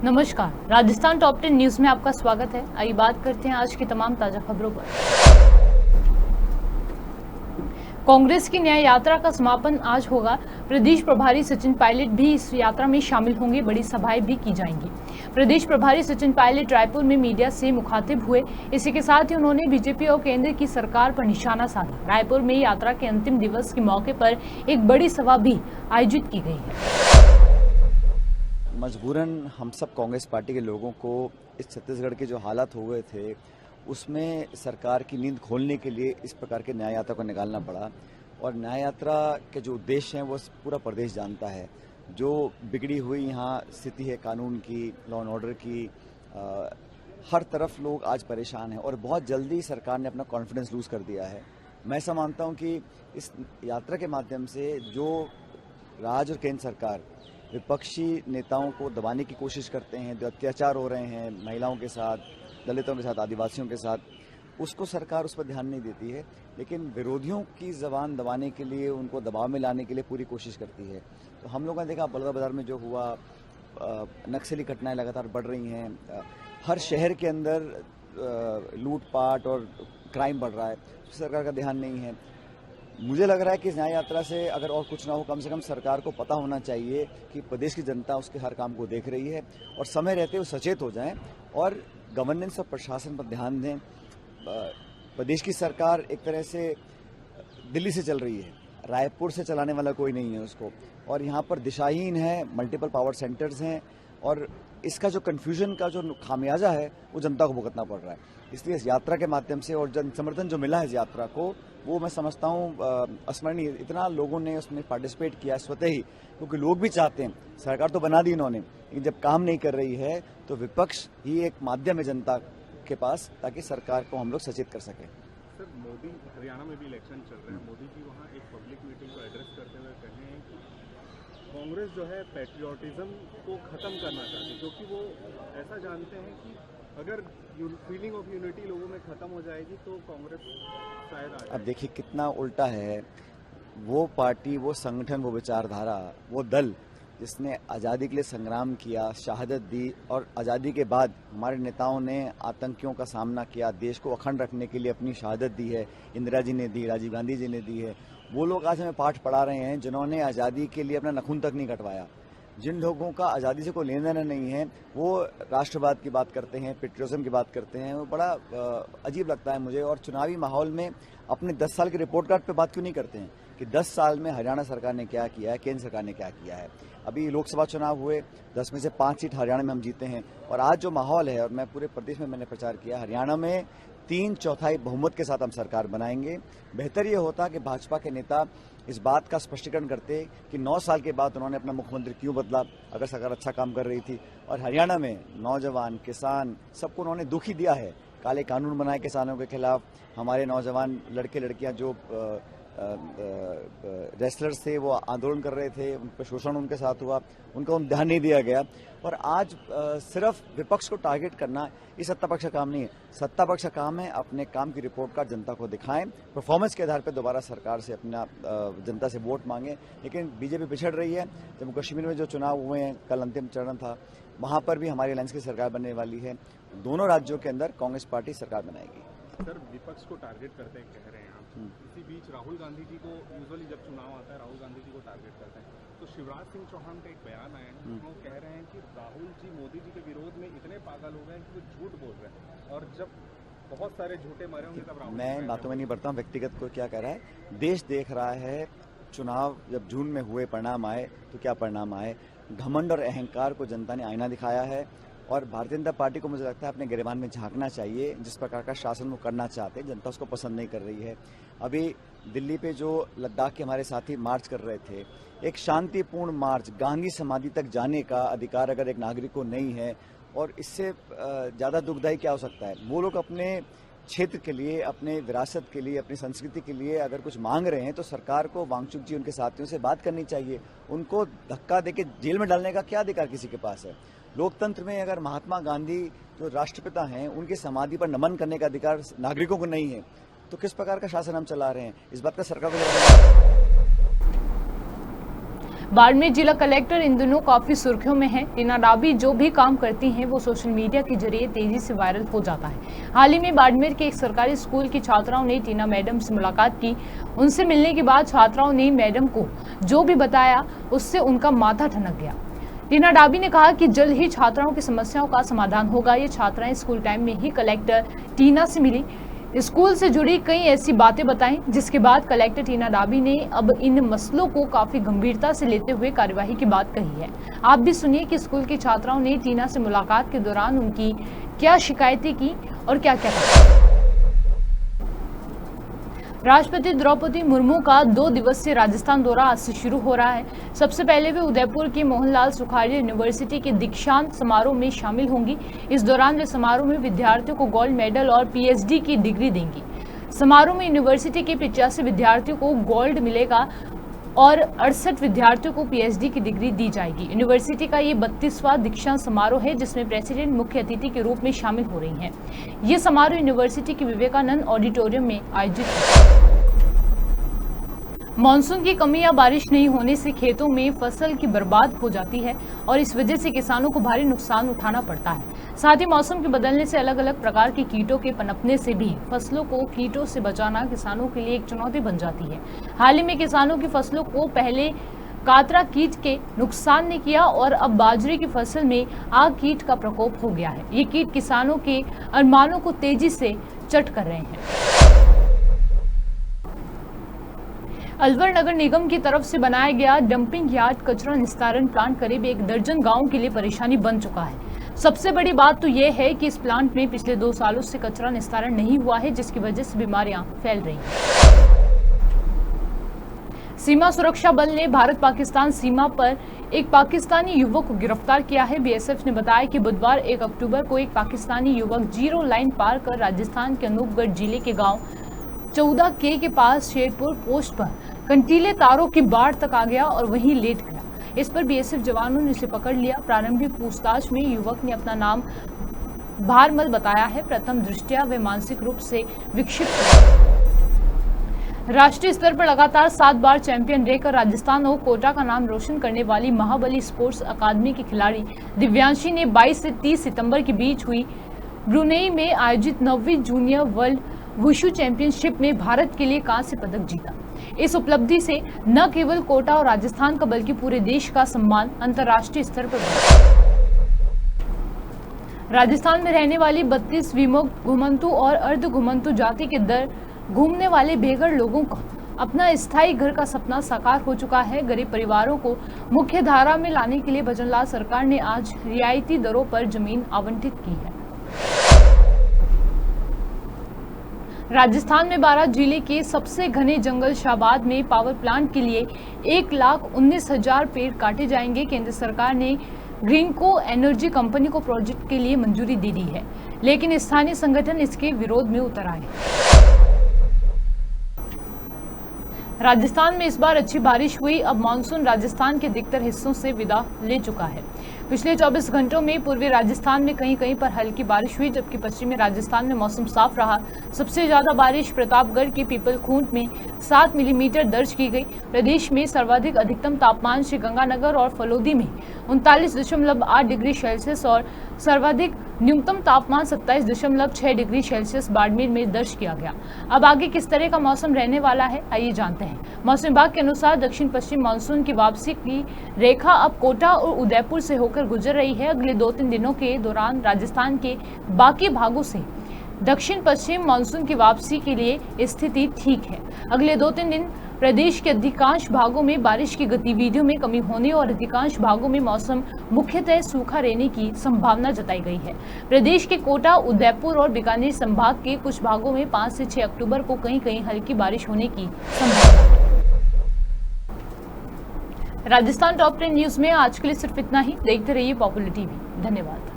नमस्कार, Rajasthan top 10 news में आपका स्वागत है। आइए बात करते हैं आज की तमाम ताजा खबरों पर। कांग्रेस की न्याय यात्रा का समापन आज होगा। प्रदेश प्रभारी सचिन पायलट भी इस यात्रा में शामिल होंगे। बड़ी सभाएं भी की जाएंगी। प्रदेश प्रभारी सचिन पायलट रायपुर में मीडिया से मुखातिब हुए। इसी के साथ ही उन्होंने बीजेपी और केंद्र की सरकार पर निशाना साधा। रायपुर में यात्रा के अंतिम दिवस के मौके पर एक बड़ी सभा भी आयोजित की गई है। मजबूरन हम सब कांग्रेस पार्टी के लोगों को इस छत्तीसगढ़ के जो हालात हो गए थे उसमें सरकार की नींद खोलने के लिए इस प्रकार के न्याय यात्रा को निकालना पड़ा। और न्याय यात्रा के जो उद्देश्य हैं वो पूरा प्रदेश जानता है। जो बिगड़ी हुई यहाँ स्थिति है कानून की, लॉ एंड ऑर्डर की, हर तरफ लोग आज परेशान हैं और बहुत जल्दी सरकार ने अपना कॉन्फिडेंस लूज कर दिया है। मैं ऐसा मानता हूँ कि इस यात्रा के माध्यम से जो राज्य और केंद्र सरकार विपक्षी नेताओं को दबाने की कोशिश करते हैं, जो अत्याचार हो रहे हैं महिलाओं के साथ, दलितों के साथ, आदिवासियों के साथ, उसको सरकार उस पर ध्यान नहीं देती है, लेकिन विरोधियों की जबान दबाने के लिए, उनको दबाव में लाने के लिए पूरी कोशिश करती है। तो हम लोगों ने देखा बलौदाबाजार में जो हुआ, नक्सली घटनाएं लगातार बढ़ रही हैं, हर शहर के अंदर लूटपाट और क्राइम बढ़ रहा है, सरकार का ध्यान नहीं है। मुझे लग रहा है कि इस न्याय यात्रा से अगर और कुछ ना हो, कम से कम सरकार को पता होना चाहिए कि प्रदेश की जनता उसके हर काम को देख रही है और समय रहते हुए सचेत हो जाएं और गवर्नेंस और प्रशासन पर ध्यान दें। प्रदेश की सरकार एक तरह से दिल्ली से चल रही है, रायपुर से चलाने वाला कोई नहीं है उसको, और यहाँ पर दिशाहीन है, मल्टीपल पावर सेंटर्स हैं और इसका जो कन्फ्यूजन का जो खामियाजा है वो जनता को भुगतना पड़ रहा है। इसलिए इस यात्रा के माध्यम से और जन समर्थन जो मिला है इस यात्रा को, वो मैं समझता हूँ अस्मरणीय। इतना लोगों ने उसमें पार्टिसिपेट किया स्वतः ही, क्योंकि लोग भी चाहते हैं। सरकार तो बना दी इन्होंने, लेकिन जब काम नहीं कर रही है तो विपक्ष ही एक माध्यम है जनता के पास, ताकि सरकार को हम लोग सचेत कर सकें। सर, मोदी हरियाणा में भी इलेक्शन चल रहे हैं, मोदी जी वहाँ एक पब्लिक मीटिंग को एड्रेस करते हुए कहे हैं कि कांग्रेस जो है पैट्रियोटिज्म को खत्म करना चाहती है, क्योंकि वो ऐसा जानते हैं कि अगर फीलिंग ऑफ यूनिटी लोगों में खत्म हो जाएगी तो कांग्रेस शायद आ जाए। अब देखिए कितना उल्टा है। वो पार्टी, वो संगठन, वो विचारधारा, वो दल जिसने आज़ादी के लिए संग्राम किया, शहादत दी, और आज़ादी के बाद हमारे नेताओं ने आतंकियों का सामना किया, देश को अखंड रखने के लिए अपनी शहादत दी है, इंदिरा जी ने दी, राजीव गांधी जी ने दी है। वो लोग आज हमें पाठ पढ़ा रहे हैं जिन्होंने आज़ादी के लिए अपना नखून तक नहीं कटवाया। जिन लोगों का आज़ादी से कोई लेना देना नहीं है वो राष्ट्रवाद की बात करते हैं, पेट्रियोटिज्म की बात करते हैं। वो बड़ा अजीब लगता है मुझे। और चुनावी माहौल में अपने 10 साल के रिपोर्ट कार्ड पे बात क्यों नहीं करते हैं कि 10 साल में हरियाणा सरकार ने क्या किया है, केंद्र सरकार ने क्या किया है। अभी लोकसभा चुनाव हुए, 10 में से 5 सीट हरियाणा में हम जीते हैं। और आज जो माहौल है, और मैं पूरे प्रदेश में मैंने प्रचार किया, हरियाणा में 3/4 बहुमत के साथ हम सरकार बनाएंगे। बेहतर ये होता कि भाजपा के नेता इस बात का स्पष्टीकरण करते कि 9 साल के बाद उन्होंने अपना मुख्यमंत्री क्यों बदला, अगर सरकार अच्छा काम कर रही थी। और हरियाणा में नौजवान, किसान, सबको उन्होंने दुखी दिया है। काले कानून बनाए किसानों के खिलाफ, हमारे नौजवान लड़के लड़कियां जो रेसलर्स थे वो आंदोलन कर रहे थे, उन पर शोषण उनके साथ हुआ, उनका ध्यान नहीं दिया गया। और आज सिर्फ विपक्ष को टारगेट करना ये सत्ता पक्ष का काम नहीं है। सत्ता पक्ष का काम है अपने काम की रिपोर्ट कार्ड जनता को दिखाएं, परफॉर्मेंस के आधार पर दोबारा सरकार से अपना जनता से वोट मांगे। लेकिन बीजेपी पिछड़ रही है। जम्मू कश्मीर में जो चुनाव हुए हैं, कल अंतिम चरण था, वहां पर भी हमारी अलायंस की सरकार बनने वाली है। दोनों राज्यों के अंदर कांग्रेस पार्टी सरकार बनाएगी। सर, विपक्ष को टारगेट करते हैं कह रहे हैं आप। इसी बीच राहुल गांधी जी को यूजुअली जब चुनाव आता है राहुल गांधी जी को टारगेट करते हैं, तो शिवराज सिंह चौहान का एक बयान आया है, वो कह रहे हैं कि राहुल जी मोदी जी के विरोध में इतने पागल हो गए कि वो झूठ बोल रहे हैं, और जब बहुत सारे झूठे मरे होंगे तब राहुल। मैं बातों में नहीं बढ़ता हूँ, व्यक्तिगत को क्या कह रहा है। देश देख रहा है, चुनाव जब जून में हुए, परिणाम आए तो क्या परिणाम आए। घमंड और अहंकार को जनता ने आईना दिखाया है। और भारतीय जनता पार्टी को मुझे लगता है अपने गिरेबान में झांकना चाहिए। जिस प्रकार का शासन वो करना चाहते हैं, जनता उसको पसंद नहीं कर रही है। अभी दिल्ली पे जो लद्दाख के हमारे साथी मार्च कर रहे थे, एक शांतिपूर्ण मार्च, गांधी समाधि तक जाने का अधिकार अगर एक नागरिक को नहीं है, और इससे ज़्यादा दुखदायी क्या हो सकता है। वो लोग अपने क्षेत्र के लिए, अपने विरासत के लिए, अपनी संस्कृति के लिए अगर कुछ मांग रहे हैं तो सरकार को, वांगचुक जी उनके साथियों से बात करनी चाहिए। उनको धक्का देके जेल में डालने का क्या अधिकार किसी के पास है। लोकतंत्र में अगर महात्मा गांधी जो राष्ट्रपिता हैं, उनकी समाधि पर नमन करने का अधिकार नागरिकों को नहीं है, तो किस प्रकार का शासन हम चला रहे हैं, इस बात का सरकार को बाड़मेर जिला कलेक्टर इन दिनों काफी सुर्खियों में है। टीना डाबी जो भी काम करती हैं वो सोशल मीडिया के जरिए तेजी से वायरल हो जाता है। हाल ही में बाड़मेर के एक सरकारी स्कूल की छात्राओं ने टीना मैडम से मुलाकात की। उनसे मिलने के बाद छात्राओं ने मैडम को जो भी बताया उससे उनका माथा ठनक गया। टीना डाबी ने कहा कि जल्द ही छात्राओं की समस्याओं का समाधान होगा। ये छात्राएं स्कूल टाइम में ही कलेक्टर टीना से मिली, स्कूल से जुड़ी कई ऐसी बातें बताएं, जिसके बाद कलेक्टर टीना डाबी ने अब इन मसलों को काफी गंभीरता से लेते हुए कार्यवाही की बात कही है। आप भी सुनिए कि स्कूल की छात्राओं ने टीना से मुलाकात के दौरान उनकी क्या शिकायतें की और क्या क्या कहा। राष्ट्रपति द्रौपदी मुर्मू का 2 दिवसीय राजस्थान दौरा आज से शुरू हो रहा है। सबसे पहले वे उदयपुर की मोहनलाल सुखाड़िया यूनिवर्सिटी के दीक्षांत समारोह में शामिल होंगी। इस दौरान वे समारोह में विद्यार्थियों को गोल्ड मेडल और पीएचडी की डिग्री देंगी। समारोह में यूनिवर्सिटी के 85 विद्यार्थियों को गोल्ड मिलेगा और 68 विद्यार्थियों को पीएचडी की डिग्री दी जाएगी। यूनिवर्सिटी का ये 32वां दीक्षांत समारोह है, जिसमें प्रेसिडेंट मुख्य अतिथि के रूप में शामिल हो रही हैं। ये समारोह यूनिवर्सिटी के विवेकानंद ऑडिटोरियम में आयोजित है। मानसून की कमी या बारिश नहीं होने से खेतों में फसल की बर्बाद हो जाती है और इस वजह से किसानों को भारी नुकसान उठाना पड़ता है। साथ ही मौसम के बदलने से अलग अलग प्रकार के कीटों के पनपने से भी फसलों को कीटों से बचाना किसानों के लिए एक चुनौती बन जाती है। हाल ही में किसानों की फसलों को पहले कातरा कीट के नुकसान ने किया और अब बाजरे की फसल में आग कीट का प्रकोप हो गया है। ये कीट किसानों के अरमानों को तेजी से चट कर रहे हैं। अलवर नगर निगम की तरफ से बनाया गया डंपिंग यार्ड कचरा निस्तारण प्लांट करीब 1 दर्जन गांवों के लिए परेशानी बन चुका है। सबसे बड़ी बात तो यह है कि इस प्लांट में पिछले 2 सालों से कचरा निस्तारण नहीं हुआ है, जिसकी वजह से बीमारियां फैल रही हैं। सीमा सुरक्षा बल ने भारत पाकिस्तान सीमा पर एक पाकिस्तानी युवक को गिरफ्तार किया है। बीएसएफ ने बताया कि बुधवार 1 अक्टूबर को एक पाकिस्तानी युवक जीरो लाइन पार कर राजस्थान के अनूपगढ़ जिले के गाँव 14K के पास शेरपुर पोस्ट पर कंटीले तारों की बाढ़ तक आ गया और वहीं लेट गया। इस पर बीएसएफ जवानों ने इसे पकड़ लिया। प्रारंभिक पूछताछ में युवक ने अपना नाम भारमल बताया है। प्रथम दृष्टया वे मानसिक रूप से विक्षिप्त है। राष्ट्रीय स्तर पर लगातार 7 बार चैंपियन रहकर राजस्थान और कोटा का नाम रोशन करने वाली महाबली स्पोर्ट्स अकादमी की खिलाड़ी दिव्यांशी ने 22 से 30 सितंबर के बीच हुई ब्रुनेई में आयोजित 9वीं जूनियर वर्ल्ड वुशु चैंपियनशिप में भारत के लिए कांस्य पदक जीता। इस उपलब्धि से न केवल कोटा और राजस्थान का बल्कि पूरे देश का सम्मान अंतर्राष्ट्रीय स्तर पर बढ़ा। राजस्थान में रहने वाली 32 विमुक्त घुमंतु और अर्ध घुमंतु जाति के दर घूमने वाले बेघर लोगों का अपना स्थायी घर का सपना साकार हो चुका है। गरीब परिवारों को मुख्य धारा में लाने के लिए भजनलाल सरकार ने आज रियायती दरों पर जमीन आवंटित की है। राजस्थान में 12 जिले के सबसे घने जंगल शाहबाद में पावर प्लांट के लिए 1,19,000 पेड़ काटे जाएंगे। केंद्र सरकार ने ग्रीनको एनर्जी कंपनी को प्रोजेक्ट के लिए मंजूरी दे दी है, लेकिन स्थानीय संगठन इसके विरोध में उतर आए। राजस्थान में इस बार अच्छी बारिश हुई। अब मानसून राजस्थान के अधिकतर हिस्सों से विदा ले चुका है। पिछले 24 घंटों में पूर्वी राजस्थान में कहीं कहीं पर हल्की बारिश हुई, जबकि पश्चिमी राजस्थान में मौसम साफ रहा। सबसे ज्यादा बारिश प्रतापगढ़ के पीपलखूंट में 7 मिलीमीटर दर्ज की गई। प्रदेश में सर्वाधिक अधिकतम तापमान श्रीगंगानगर और फलोदी में 39.8 डिग्री सेल्सियस और सर्वाधिक न्यूनतम तापमान 27.6 डिग्री सेल्सियस बाड़मेर में दर्ज किया गया। अब आगे किस तरह का मौसम रहने वाला है, आइए जानते हैं। मौसम विभाग के अनुसार दक्षिण पश्चिम मानसून की वापसी की रेखा अब कोटा और उदयपुर से होकर गुजर रही है। अगले 2-3 दिनों के दौरान राजस्थान के बाकी भागों से दक्षिण पश्चिम मानसून की वापसी के लिए स्थिति ठीक है। अगले 2-3 दिन प्रदेश के अधिकांश भागों में बारिश की गतिविधियों में कमी होने और अधिकांश भागों में मौसम मुख्यतः सूखा रहने की संभावना जताई गई है। प्रदेश के कोटा, उदयपुर और बीकानेर संभाग के कुछ भागों में 5 से 6 अक्टूबर को कहीं कहीं हल्की बारिश होने की संभावना है। राजस्थान टॉप 10 न्यूज में आज के लिए सिर्फ इतना ही। देखते रहिए पॉपुलर टीवी। धन्यवाद।